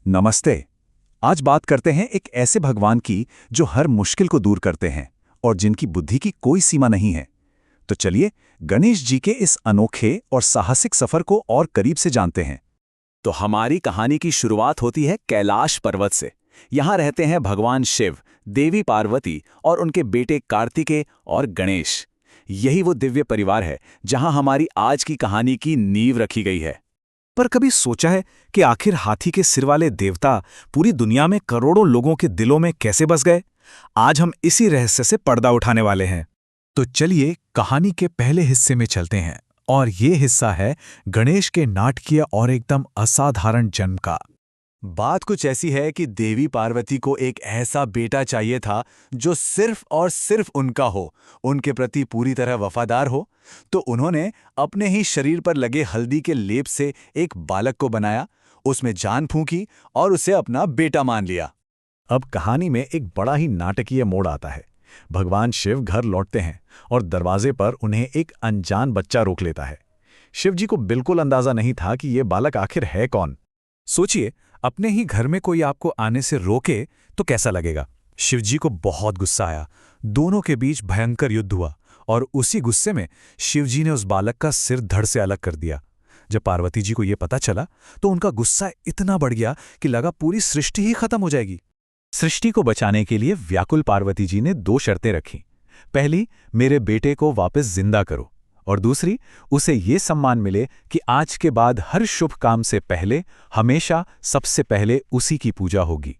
नमस्ते। आज बात करते हैं एक ऐसे भगवान की जो हर मुश्किल को दूर करते हैं और जिनकी बुद्धि की कोई सीमा नहीं है। तो चलिए गणेश जी के इस अनोखे और साहसिक सफर को और करीब से जानते हैं। तो हमारी कहानी की शुरुआत होती है कैलाश पर्वत से। यहाँ रहते हैं भगवान शिव, देवी पार्वती और उनके बेटे कार्तिकेय और गणेश। यही वो दिव्य परिवार है जहाँ हमारी आज की कहानी की नींव रखी गई है। पर कभी सोचा है कि आखिर हाथी के सिर वाले देवता पूरी दुनिया में करोड़ों लोगों के दिलों में कैसे बस गए? आज हम इसी रहस्य से पर्दा उठाने वाले हैं। तो चलिए कहानी के पहले हिस्से में चलते हैं और ये हिस्सा है गणेश के नाटकीय और एकदम असाधारण जन्म का। बात कुछ ऐसी है कि देवी पार्वती को एक ऐसा बेटा चाहिए था जो सिर्फ और सिर्फ उनका हो, उनके प्रति पूरी तरह वफादार हो। तो उन्होंने अपने ही शरीर पर लगे हल्दी के लेप से एक बालक को बनाया, उसमें जान फूंकी और उसे अपना बेटा मान लिया। अब कहानी में एक बड़ा ही नाटकीय मोड़ आता है। भगवान शिव घर लौटते हैं और दरवाजे पर उन्हें एक अनजान बच्चा रोक लेता है। शिव जी को बिल्कुल अंदाजा नहीं था कि ये बालक आखिर है कौन। सोचिए, अपने ही घर में कोई आपको आने से रोके तो कैसा लगेगा? शिवजी को बहुत गुस्सा आया। दोनों के बीच भयंकर युद्ध हुआ और उसी गुस्से में शिवजी ने उस बालक का सिर धड़ से अलग कर दिया। जब पार्वती जी को यह पता चला तो उनका गुस्सा इतना बढ़ गया कि लगा पूरी सृष्टि ही खत्म हो जाएगी। सृष्टि को बचाने के लिए व्याकुल पार्वती जी ने दो शर्तें रखीं। पहली, मेरे बेटे को वापस जिंदा करो, और दूसरी, उसे ये सम्मान मिले कि आज के बाद हर शुभ काम से पहले हमेशा सबसे पहले उसी की पूजा होगी।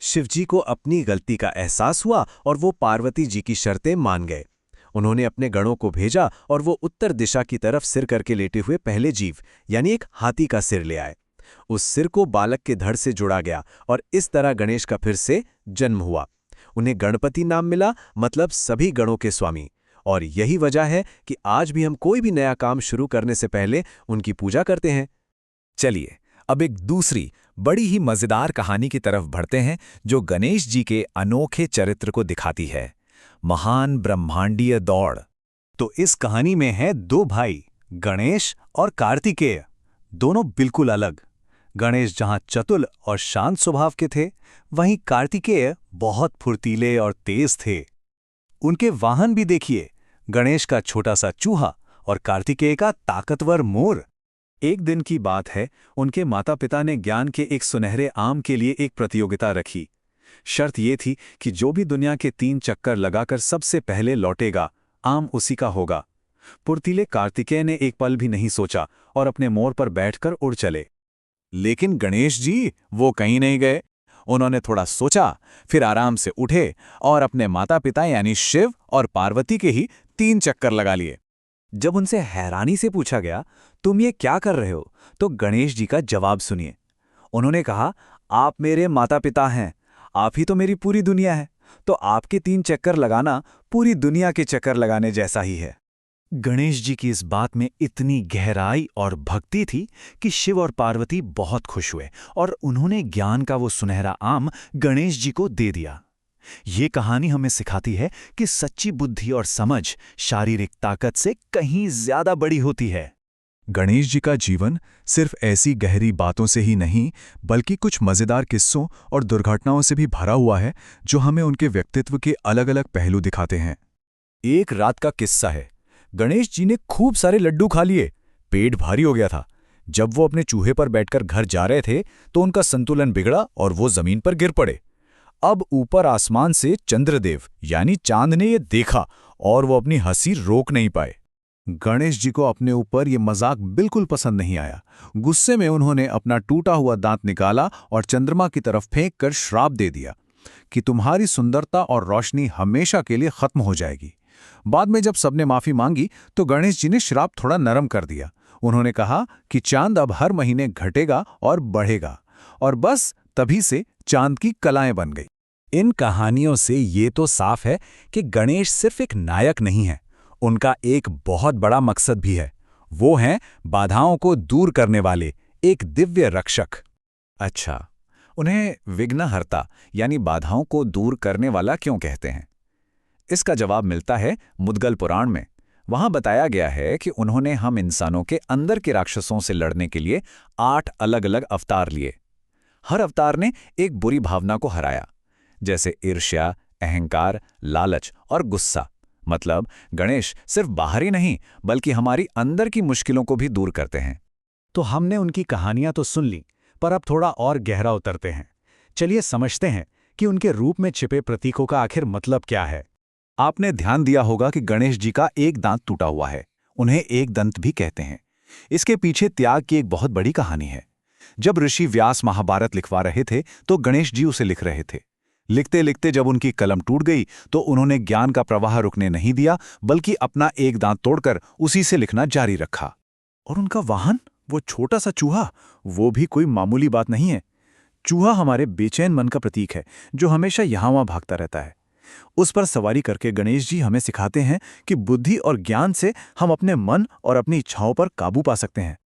शिवजी को अपनी गलती का एहसास हुआ और वो पार्वती जी की शर्तें मान गए। उन्होंने अपने गणों को भेजा और वो उत्तर दिशा की तरफ सिर करके लेटे हुए पहले जीव यानी एक हाथी का सिर ले आए। उस सिर को बालक के धड़ से जुड़ा गया और इस तरह गणेश का फिर से जन्म हुआ। उन्हें गणपति नाम मिला, मतलब सभी गणों के स्वामी। और यही वजह है कि आज भी हम कोई भी नया काम शुरू करने से पहले उनकी पूजा करते हैं। चलिए अब एक दूसरी बड़ी ही मजेदार कहानी की तरफ बढ़ते हैं जो गणेश जी के अनोखे चरित्र को दिखाती है, महान ब्रह्मांडीय दौड़। तो इस कहानी में है दो भाई, गणेश और कार्तिकेय, दोनों बिल्कुल अलग। गणेश जहां चतुर और शांत स्वभाव के थे, वहीं कार्तिकेय बहुत फुर्तीले और तेज थे। उनके वाहन भी देखिए, गणेश का छोटा सा चूहा और कार्तिकेय का ताकतवर मोर। एक दिन की बात है, उनके माता पिता ने ज्ञान के एक सुनहरे आम के लिए एक प्रतियोगिता रखी। शर्त ये थी कि जो भी दुनिया के 3 चक्कर लगाकर सबसे पहले लौटेगा, आम उसी का होगा। फुर्तीले कार्तिकेय ने एक पल भी नहीं सोचा और अपने मोर पर बैठकर उड़ चले। लेकिन गणेश जी वो कहीं नहीं गए। उन्होंने थोड़ा सोचा, फिर आराम से उठे और अपने माता पिता यानी शिव और पार्वती के ही 3 चक्कर लगा लिए। जब उनसे हैरानी से पूछा गया, तुम ये क्या कर रहे हो, तो गणेश जी का जवाब सुनिए। उन्होंने कहा, आप मेरे माता पिता हैं, आप ही तो मेरी पूरी दुनिया है, तो आपके 3 चक्कर लगाना पूरी दुनिया के चक्कर लगाने जैसा ही है। गणेश जी की इस बात में इतनी गहराई और भक्ति थी कि शिव और पार्वती बहुत खुश हुए और उन्होंने ज्ञान का वो सुनहरा आम गणेश जी को दे दिया। ये कहानी हमें सिखाती है कि सच्ची बुद्धि और समझ शारीरिक ताकत से कहीं ज्यादा बड़ी होती है। गणेश जी का जीवन सिर्फ ऐसी गहरी बातों से ही नहीं, बल्कि कुछ मजेदार किस्सों और दुर्घटनाओं से भी भरा हुआ है जो हमें उनके व्यक्तित्व के अलग अलग पहलू दिखाते हैं। एक रात का किस्सा है। गणेश जी ने खूब सारे लड्डू खा लिए, पेट भारी हो गया था। जब वो अपने चूहे पर बैठकर घर जा रहे थे तो उनका संतुलन बिगड़ा और वो जमीन पर गिर पड़े। अब ऊपर आसमान से चंद्रदेव यानी चांद ने ये देखा और वो अपनी हंसी रोक नहीं पाए। गणेश जी को अपने ऊपर ये मजाक बिल्कुल पसंद नहीं आया। गुस्से में उन्होंने अपना टूटा हुआ दांत निकाला और चंद्रमा की तरफ फेंक कर श्राप दे दिया कि तुम्हारी सुंदरता और रोशनी हमेशा के लिए खत्म हो जाएगी। बाद में जब सबने माफी मांगी तो गणेश जी ने श्राप थोड़ा नरम कर दिया। उन्होंने कहा कि चांद अब हर महीने घटेगा और बढ़ेगा, और बस तभी से चांद की कलाएं बन गई। इन कहानियों से ये तो साफ है कि गणेश सिर्फ एक नायक नहीं है, उनका एक बहुत बड़ा मकसद भी है। वो हैं बाधाओं को दूर करने वाले एक दिव्य रक्षक। अच्छा, उन्हें विघ्नहर्ता यानी बाधाओं को दूर करने वाला क्यों कहते हैं? इसका जवाब मिलता है मुद्गल पुराण में। वहां बताया गया है कि उन्होंने हम इंसानों के अंदर के राक्षसों से लड़ने के लिए 8 अलग अलग अवतार लिए। हर अवतार ने एक बुरी भावना को हराया, जैसे ईर्ष्या, अहंकार, लालच और गुस्सा। मतलब गणेश सिर्फ बाहरी नहीं बल्कि हमारी अंदर की मुश्किलों को भी दूर करते हैं। तो हमने उनकी कहानियां तो सुन ली, पर अब थोड़ा और गहरा उतरते हैं। चलिए समझते हैं कि उनके रूप में छिपे प्रतीकों का आखिर मतलब क्या है। आपने ध्यान दिया होगा कि गणेश जी का एक दांत टूटा हुआ है, उन्हें एक दंत भी कहते हैं। इसके पीछे त्याग की एक बहुत बड़ी कहानी है। जब ऋषि व्यास महाभारत लिखवा रहे थे तो गणेश जी उसे लिख रहे थे। लिखते लिखते जब उनकी कलम टूट गई तो उन्होंने ज्ञान का प्रवाह रुकने नहीं दिया, बल्कि अपना एक दांत तोड़कर उसी से लिखना जारी रखा। और उनका वाहन, वो छोटा सा चूहा, वो भी कोई मामूली बात नहीं है। चूहा हमारे बेचैन मन का प्रतीक है, जो हमेशा यहाँ वहाँ भागता रहता है। उस पर सवारी करके गणेश जी हमें सिखाते हैं कि बुद्धि और ज्ञान से हम अपने मन और अपनी इच्छाओं पर काबू पा सकते हैं।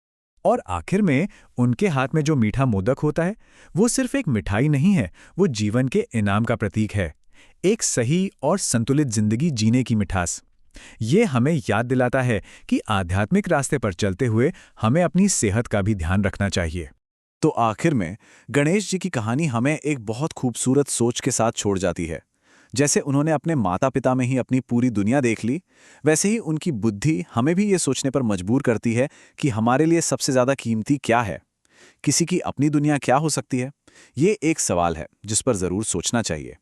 और आखिर में उनके हाथ में जो मीठा मोदक होता है, वो सिर्फ एक मिठाई नहीं है, वो जीवन के इनाम का प्रतीक है। एक सही और संतुलित जिंदगी जीने की मिठास। ये हमें याद दिलाता है कि आध्यात्मिक रास्ते पर चलते हुए हमें अपनी सेहत का भी ध्यान रखना चाहिए। तो आखिर में गणेश जी की कहानी हमें एक बहुत खूबसूरत सोच के साथ छोड़ जाती है। जैसे उन्होंने अपने माता पिता में ही अपनी पूरी दुनिया देख ली, वैसे ही उनकी बुद्धि हमें भी ये सोचने पर मजबूर करती है कि हमारे लिए सबसे ज़्यादा कीमती क्या है। किसी की अपनी दुनिया क्या हो सकती है? ये एक सवाल है जिस पर ज़रूर सोचना चाहिए।